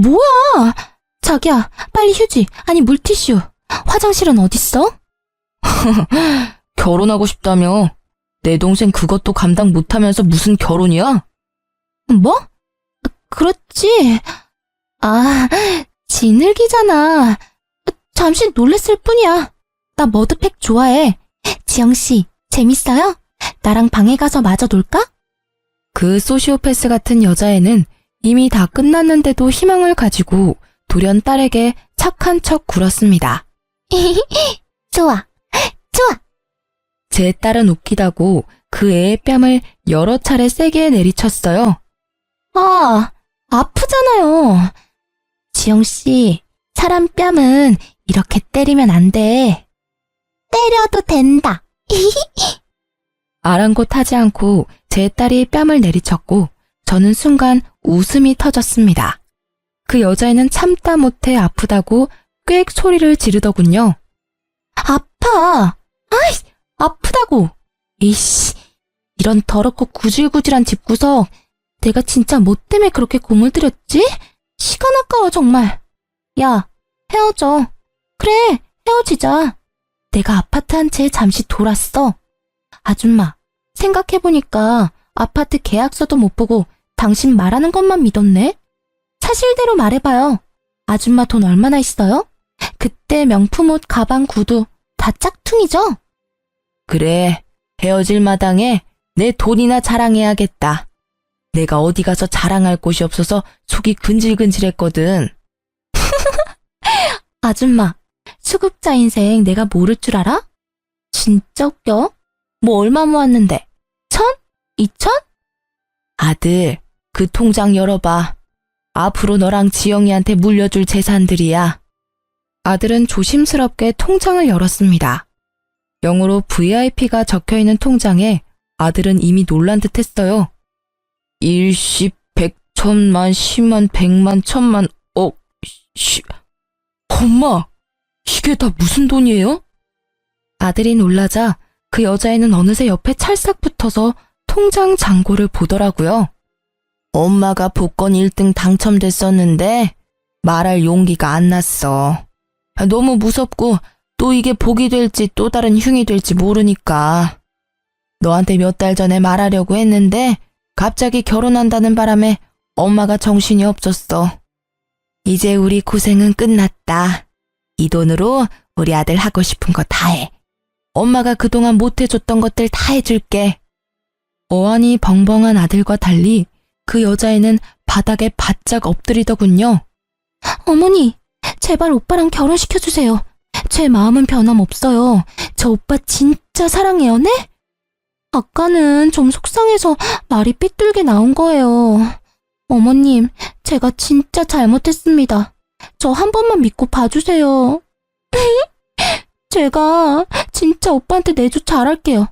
뭐야? 자기야, 빨리 휴지, 아니 물티슈. 화장실은 어딨어? 결혼하고 싶다며. 내 동생 그것도 감당 못하면서 무슨 결혼이야? 뭐? 그렇지. 아, 진흙이잖아. 잠시 놀랬을 뿐이야. 나 머드팩 좋아해. 지영씨, 재밌어요? 나랑 방에 가서 마저 놀까? 그 소시오패스 같은 여자애는 이미 다 끝났는데도 희망을 가지고 돌연 딸에게 착한 척 굴었습니다. 좋아, 좋아. 제 딸은 웃기다고 그 애의 뺨을 여러 차례 세게 내리쳤어요. 아, 아프잖아요. 지영씨, 사람 뺨은 이렇게 때리면 안 돼. 때려도 된다. 아랑곳하지 않고 제 딸이 뺨을 내리쳤고 저는 순간 웃음이 터졌습니다. 그 여자애는 참다 못해 아프다고 꽥 소리를 지르더군요. 아파. 아이, 아프다고. 이씨, 이런 더럽고 구질구질한 집구석. 내가 진짜 뭐 때문에 그렇게 공을 들였지? 시간 아까워 정말. 야, 헤어져. 그래, 헤어지자. 내가 아파트 한 채 잠시 돌았어. 아줌마, 생각해보니까 아파트 계약서도 못 보고 당신 말하는 것만 믿었네? 사실대로 말해봐요. 아줌마 돈 얼마나 있어요? 그때 명품 옷, 가방, 구두 다 짝퉁이죠? 그래, 헤어질 마당에 내 돈이나 자랑해야겠다. 내가 어디 가서 자랑할 곳이 없어서 속이 근질근질했거든. 아줌마, 수급자 인생 내가 모를 줄 알아? 진짜 웃겨. 뭐 얼마 모았는데? 1,000? 2,000? 아들, 그 통장 열어봐. 앞으로 너랑 지영이한테 물려줄 재산들이야. 아들은 조심스럽게 통장을 열었습니다. 영어로 VIP가 적혀있는 통장에 아들은 이미 놀란 듯 했어요. 일십, 백, 천만, 십만, 백만, 천만, 억, 엄마, 이게 다 무슨 돈이에요? 아들이 놀라자 그 여자애는 어느새 옆에 찰싹 붙어서 통장 잔고를 보더라고요. 엄마가 복권 1등 당첨됐었는데 말할 용기가 안 났어. 너무 무섭고 또 이게 복이 될지 또 다른 흉이 될지 모르니까. 너한테 몇 달 전에 말하려고 했는데 갑자기 결혼한다는 바람에 엄마가 정신이 없었어. 이제 우리 고생은 끝났다. 이 돈으로 우리 아들 하고 싶은 거 다 해. 엄마가 그동안 못 해줬던 것들 다 해줄게. 어안이 벙벙한 아들과 달리 그 여자애는 바닥에 바짝 엎드리더군요. 어머니, 제발 오빠랑 결혼시켜주세요. 제 마음은 변함없어요. 저 오빠 진짜 사랑해요, 네? 아까는 좀 속상해서 말이 삐뚤게 나온 거예요. 어머님, 제가 진짜 잘못했습니다. 저 한 번만 믿고 봐주세요. 제가 진짜 오빠한테 내조 잘할게요.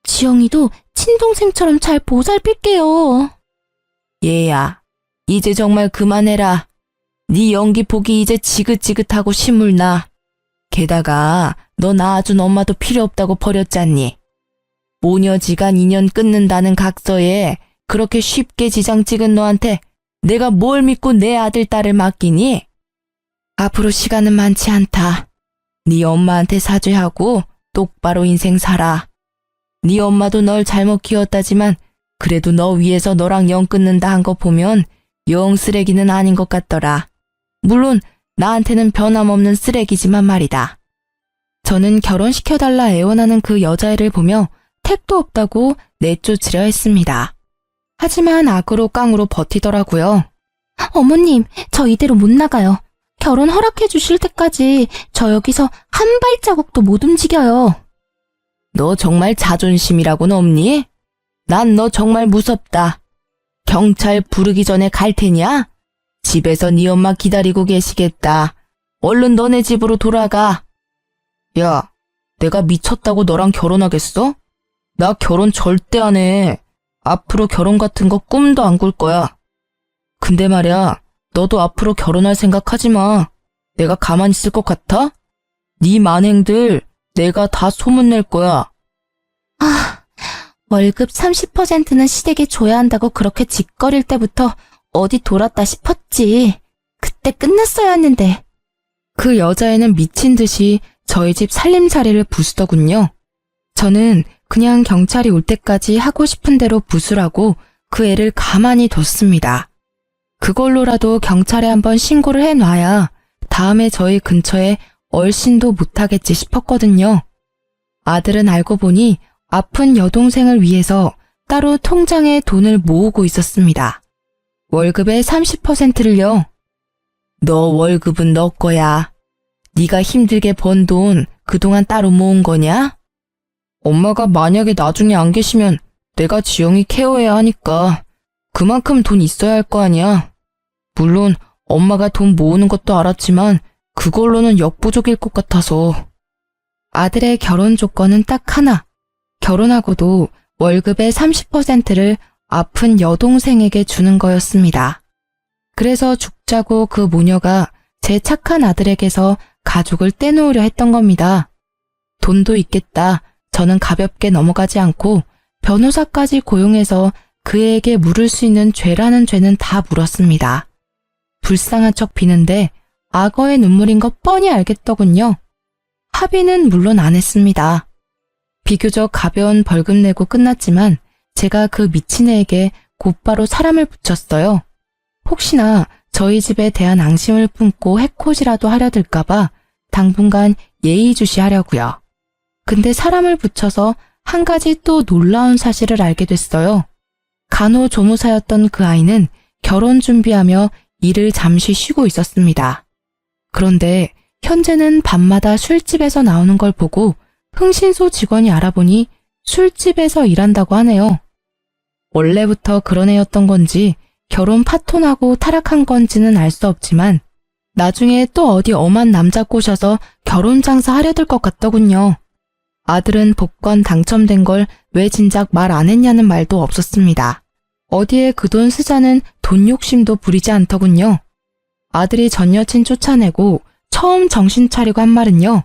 지영이도 친동생처럼 잘 보살필게요. 얘야, 이제 정말 그만해라. 네 연기 보기 이제 지긋지긋하고 신물나. 게다가 너 낳아준 엄마도 필요 없다고 버렸잖니. 모녀지간 인연 끊는다는 각서에 그렇게 쉽게 지장 찍은 너한테 내가 뭘 믿고 내 아들 딸을 맡기니? 앞으로 시간은 많지 않다. 네 엄마한테 사죄하고 똑바로 인생 살아. 네 엄마도 널 잘못 키웠다지만 그래도 너 위해서 너랑 연 끊는다 한 거 보면 영 쓰레기는 아닌 것 같더라. 물론 나한테는 변함없는 쓰레기지만 말이다. 저는 결혼시켜달라 애원하는 그 여자애를 보며 택도 없다고 내쫓으려 했습니다. 하지만 악으로 깡으로 버티더라고요. 어머님, 저 이대로 못 나가요. 결혼 허락해 주실 때까지 저 여기서 한 발자국도 못 움직여요. 너 정말 자존심이라고는 없니? 난 너 정말 무섭다. 경찰 부르기 전에 갈 테냐? 집에서 네 엄마 기다리고 계시겠다. 얼른 너네 집으로 돌아가. 야, 내가 미쳤다고 너랑 결혼하겠어? 나 결혼 절대 안 해. 앞으로 결혼 같은 거 꿈도 안 꿀 거야. 근데 말야, 너도 앞으로 결혼할 생각하지 마. 내가 가만히 있을 것 같아? 네 만행들 내가 다 소문낼 거야. 월급 30%는 시댁에 줘야 한다고 그렇게 짓거릴 때부터 어디 돌았다 싶었지. 그때 끝났어야 했는데. 그 여자애는 미친 듯이 저희 집 살림살이를 부수더군요. 저는 그냥 경찰이 올 때까지 하고 싶은 대로 부수라고 그 애를 가만히 뒀습니다. 그걸로라도 경찰에 한번 신고를 해놔야 다음에 저희 근처에 얼씬도 못하겠지 싶었거든요. 아들은 알고 보니 아픈 여동생을 위해서 따로 통장에 돈을 모으고 있었습니다. 월급의 30%를요. 너 월급은 너 거야. 네가 힘들게 번 돈 그동안 따로 모은 거냐? 엄마가 만약에 나중에 안 계시면 내가 지영이 케어해야 하니까 그만큼 돈 있어야 할 거 아니야. 물론 엄마가 돈 모으는 것도 알았지만 그걸로는 역부족일 것 같아서. 아들의 결혼 조건은 딱 하나. 결혼하고도 월급의 30%를 아픈 여동생에게 주는 거였습니다. 그래서 죽자고 그 모녀가 제 착한 아들에게서 가족을 떼놓으려 했던 겁니다. 돈도 있겠다. 저는 가볍게 넘어가지 않고 변호사까지 고용해서 그에게 물을 수 있는 죄라는 죄는 다 물었습니다. 불쌍한 척 비는데 악어의 눈물인 거 뻔히 알겠더군요. 합의는 물론 안 했습니다. 비교적 가벼운 벌금 내고 끝났지만 제가 그 미친 애에게 곧바로 사람을 붙였어요. 혹시나 저희 집에 대한 앙심을 품고 해코지라도 하려 들까봐 당분간 예의주시하려고요. 근데 사람을 붙여서 한 가지 또 놀라운 사실을 알게 됐어요. 간호조무사였던 그 아이는 결혼 준비하며 일을 잠시 쉬고 있었습니다. 그런데 현재는 밤마다 술집에서 나오는 걸 보고 흥신소 직원이 알아보니 술집에서 일한다고 하네요. 원래부터 그런 애였던 건지 결혼 파토나고 타락한 건지는 알 수 없지만 나중에 또 어디 엄한 남자 꼬셔서 결혼 장사 하려들 것 같더군요. 아들은 복권 당첨된 걸 왜 진작 말 안 했냐는 말도 없었습니다. 어디에 그 돈 쓰자는 돈 욕심도 부리지 않더군요. 아들이 전 여친 쫓아내고 처음 정신 차리고 한 말은요.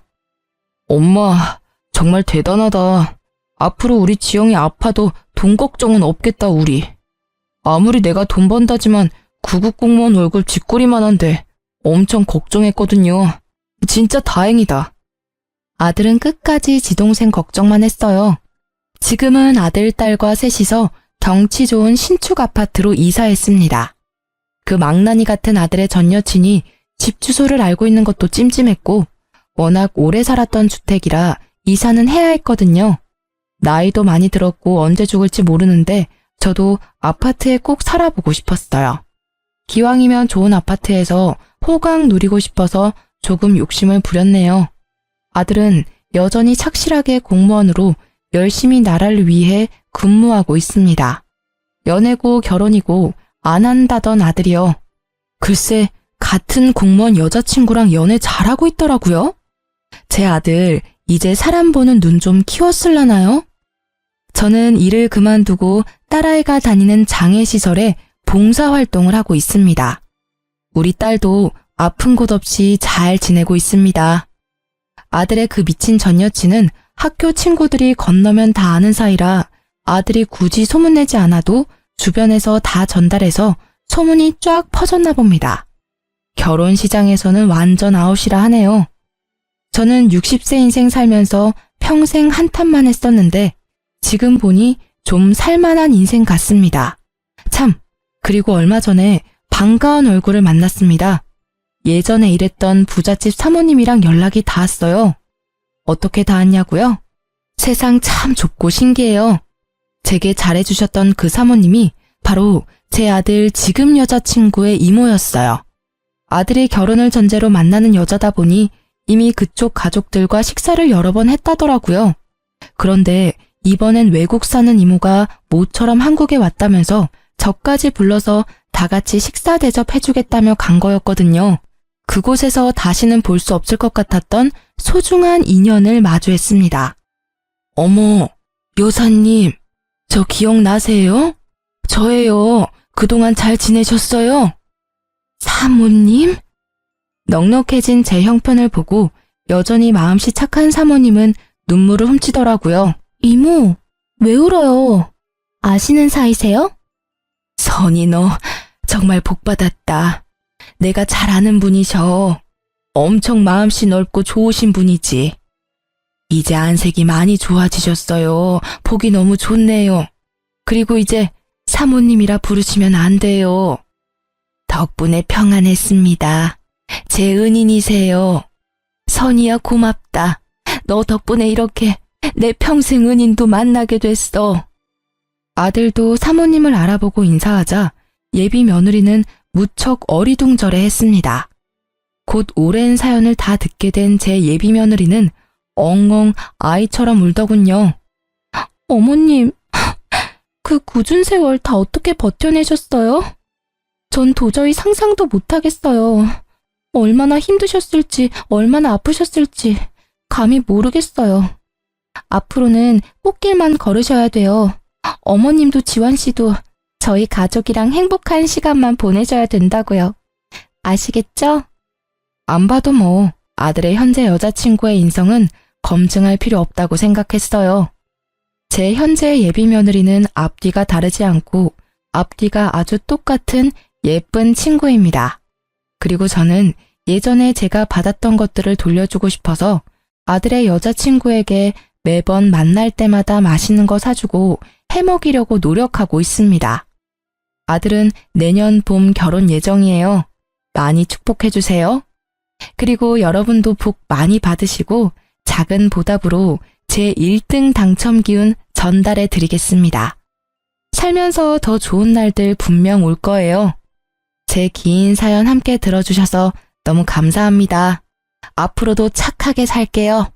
엄마, 정말 대단하다. 앞으로 우리 지영이 아파도 돈 걱정은 없겠다, 우리. 아무리 내가 돈 번다지만 구급 공무원 월급 쥐꼬리만 한데 엄청 걱정했거든요. 진짜 다행이다. 아들은 끝까지 지동생 걱정만 했어요. 지금은 아들, 딸과 셋이서 경치 좋은 신축 아파트로 이사했습니다. 그 망나니 같은 아들의 전 여친이 집 주소를 알고 있는 것도 찜찜했고 워낙 오래 살았던 주택이라 이사는 해야 했거든요. 나이도 많이 들었고 언제 죽을지 모르는데 저도 아파트에 꼭 살아보고 싶었어요. 기왕이면 좋은 아파트에서 호강 누리고 싶어서 조금 욕심을 부렸네요. 아들은 여전히 착실하게 공무원으로 열심히 나라를 위해 근무하고 있습니다. 연애고 결혼이고 안 한다던 아들이요. 글쎄, 같은 공무원 여자친구랑 연애 잘하고 있더라고요. 제 아들 이제 사람 보는 눈 좀 키웠을라나요? 저는 일을 그만두고 딸아이가 다니는 장애시설에 봉사활동을 하고 있습니다. 우리 딸도 아픈 곳 없이 잘 지내고 있습니다. 아들의 그 미친 전 여친은 학교 친구들이 건너면 다 아는 사이라 아들이 굳이 소문내지 않아도 주변에서 다 전달해서 소문이 쫙 퍼졌나 봅니다. 결혼 시장에서는 완전 아웃이라 하네요. 저는 60세 인생 살면서 평생 한탄만 했었는데 지금 보니 좀 살만한 인생 같습니다. 참, 그리고 얼마 전에 반가운 얼굴을 만났습니다. 예전에 일했던 부잣집 사모님이랑 연락이 닿았어요. 어떻게 닿았냐고요? 세상 참 좁고 신기해요. 제게 잘해주셨던 그 사모님이 바로 제 아들 지금 여자친구의 이모였어요. 아들이 결혼을 전제로 만나는 여자다 보니 이미 그쪽 가족들과 식사를 여러 번 했다더라고요. 그런데 이번엔 외국 사는 이모가 모처럼 한국에 왔다면서 저까지 불러서 다 같이 식사 대접해주겠다며 간 거였거든요. 그곳에서 다시는 볼 수 없을 것 같았던 소중한 인연을 마주했습니다. 어머, 여사님, 저 기억나세요? 저예요. 그동안 잘 지내셨어요? 사모님? 넉넉해진 제 형편을 보고 여전히 마음씨 착한 사모님은 눈물을 훔치더라고요. 이모, 왜 울어요? 아시는 사이세요? 선이 너 정말 복받았다. 내가 잘 아는 분이셔. 엄청 마음씨 넓고 좋으신 분이지. 이제 안색이 많이 좋아지셨어요. 보기 너무 좋네요. 그리고 이제 사모님이라 부르시면 안 돼요. 덕분에 평안했습니다. 제 은인이세요. 선이야 고맙다. 너 덕분에 이렇게 내 평생 은인도 만나게 됐어. 아들도 사모님을 알아보고 인사하자 예비 며느리는 무척 어리둥절해 했습니다. 곧 오랜 사연을 다 듣게 된 제 예비 며느리는 엉엉 아이처럼 울더군요. 어머님, 그 굳은 세월 다 어떻게 버텨내셨어요? 전 도저히 상상도 못하겠어요. 얼마나 힘드셨을지, 얼마나 아프셨을지 감히 모르겠어요. 앞으로는 꽃길만 걸으셔야 돼요. 어머님도 지환 씨도 저희 가족이랑 행복한 시간만 보내셔야 된다고요. 아시겠죠? 안 봐도 뭐 아들의 현재 여자친구의 인성은 검증할 필요 없다고 생각했어요. 제 현재 예비 며느리는 앞뒤가 다르지 않고 앞뒤가 아주 똑같은 예쁜 친구입니다. 그리고 저는 예전에 제가 받았던 것들을 돌려주고 싶어서 아들의 여자친구에게 매번 만날 때마다 맛있는 거 사주고 해먹이려고 노력하고 있습니다. 아들은 내년 봄 결혼 예정이에요. 많이 축복해주세요. 그리고 여러분도 복 많이 받으시고 작은 보답으로 제 1등 당첨 기운 전달해 드리겠습니다. 살면서 더 좋은 날들 분명 올 거예요. 제 긴 사연 함께 들어주셔서 너무 감사합니다. 앞으로도 착하게 살게요.